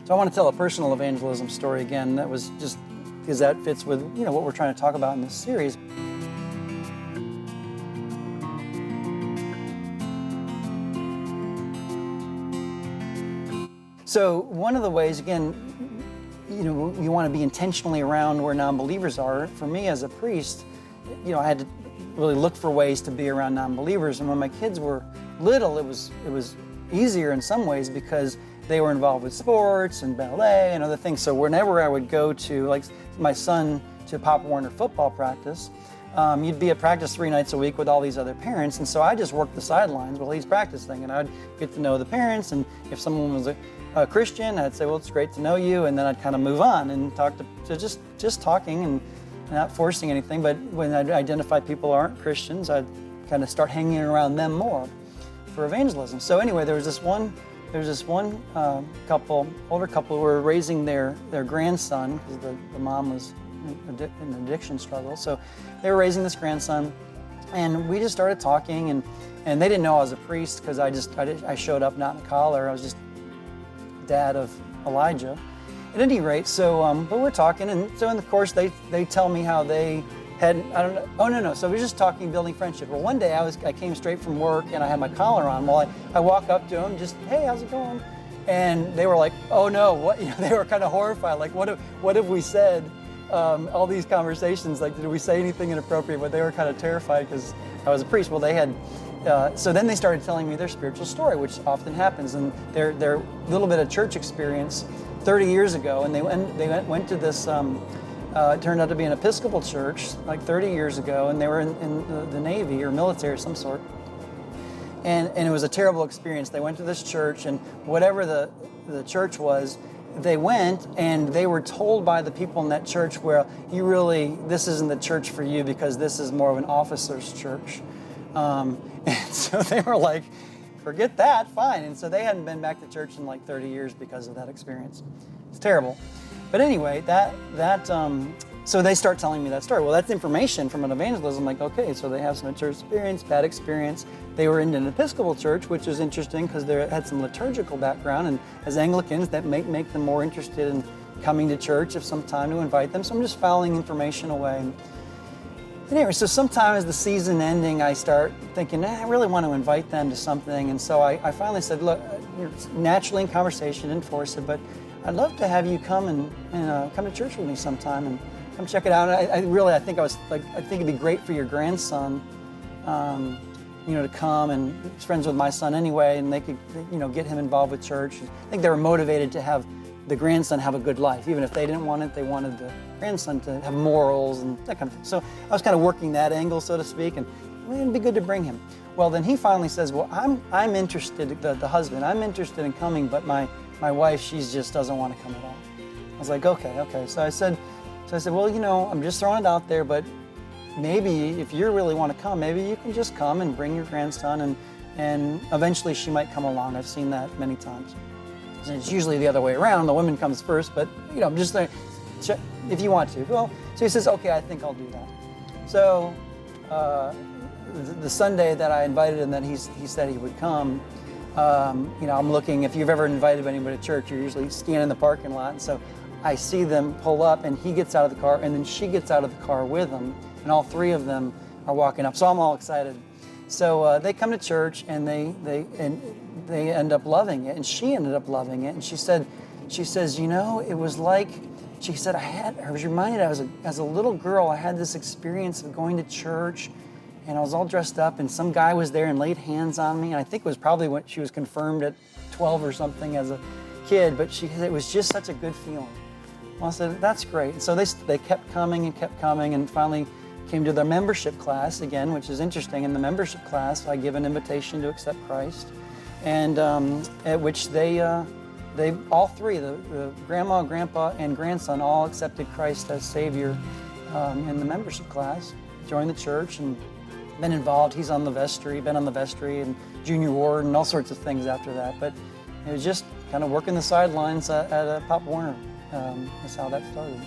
So I want to tell a personal evangelism story again. That was just because that fits with what we're trying to talk about in this series. So one of the ways, again, you want to be intentionally around where non-believers are. For me as a priest, I had to really look for ways to be around non-believers. And when my kids were little, it was easier in some ways because they were involved with sports and ballet and other things. So whenever I would go to, like my son, to Pop Warner football practice, you'd be at practice 3 nights a week with all these other parents. And so I just worked the sidelines while he's practicing. And I'd get to know the parents. And if someone was a Christian, I'd say, well, it's great to know you. And then I'd kind of move on and talk to just talking and not forcing anything. But when I'd identify people who aren't Christians, I'd kind of start hanging around them more for evangelism. So anyway, there was this one older couple who were raising their grandson, because the mom was in an addiction struggle. So they were raising this grandson, and we just started talking, and they didn't know I was a priest because I showed up not in a collar. I was just dad of Elijah. At any rate, but we're talking, and so in the course they tell me how they had, I don't know, oh no, so we're just talking, building friendship. Well, one day I came straight from work and I had my collar on. Well, I walk up to them, just, hey, how's it going? And they were like, oh no, what? They were kind of horrified, like, what have we said? All these conversations, like, did we say anything inappropriate? But they were kind of terrified because I was a priest. Well, they had, so then they started telling me their spiritual story, which often happens, and their little bit of church experience 30 years ago, and they went to this, it turned out to be an Episcopal church like 30 years ago, and they were in the Navy or military of some sort. And it was a terrible experience. They went to this church, and whatever the church was, they went and they were told by the people in that church, well, this isn't the church for you because this is more of an officer's church. And so they were like, forget that, fine. And so they hadn't been back to church in like 30 years because of that experience. It's terrible. But anyway, so they start telling me that story. Well, that's information from an evangelism. Like, okay, so they have some church experience, bad experience. They were in an Episcopal church, which is interesting because they had some liturgical background, and as Anglicans, that may make them more interested in coming to church if some time to invite them. So I'm just filing information away. Anyway, so sometime as the season ending, I start thinking, I really want to invite them to something. And so I finally said, look, naturally in conversation, didn't force it, but I'd love to have you come and come to church with me sometime and come check it out. And I think it'd be great for your grandson, to come, and he's friends with my son anyway, and they could, get him involved with church. I think they were motivated to have the grandson have a good life. Even if they didn't want it, they wanted the grandson to have morals and that kind of thing. So I was kind of working that angle, so to speak, and it'd be good to bring him. Well, then he finally says, well, I'm interested, the husband, I'm interested in coming, but my wife, she just doesn't want to come at all. I was like, okay. So I said, well, I'm just throwing it out there, but maybe if you really want to come, maybe you can just come and bring your grandson, and eventually she might come along. I've seen that many times. And it's usually the other way around. The woman comes first, but I'm just like, if you want to. Well, so he says, okay, I think I'll do that. So the Sunday that I invited him, that he said he would come, I'm looking, if you've ever invited anybody to church, you're usually standing in the parking lot. And so I see them pull up, and he gets out of the car, and then she gets out of the car with him, and all three of them are walking up. So I'm all excited. So they come to church, and they end up loving it, and she ended up loving it. And she says, it was like, she said, I was reminded, as a little girl, I had this experience of going to church, and I was all dressed up, and some guy was there and laid hands on me. And I think it was probably when she was confirmed at 12 or something as a kid, but she said it was just such a good feeling. Well, I said, that's great. And so they kept coming, and finally came to their membership class again, which is interesting. In the membership class, I give an invitation to accept Christ, and at which they all three, the grandma, grandpa, and grandson, all accepted Christ as Savior in the membership class, joined the church, and been involved. He's on the vestry, been on the vestry, and junior ward, and all sorts of things after that. But it was just kind of working the sidelines at Pop Warner. That's how that started.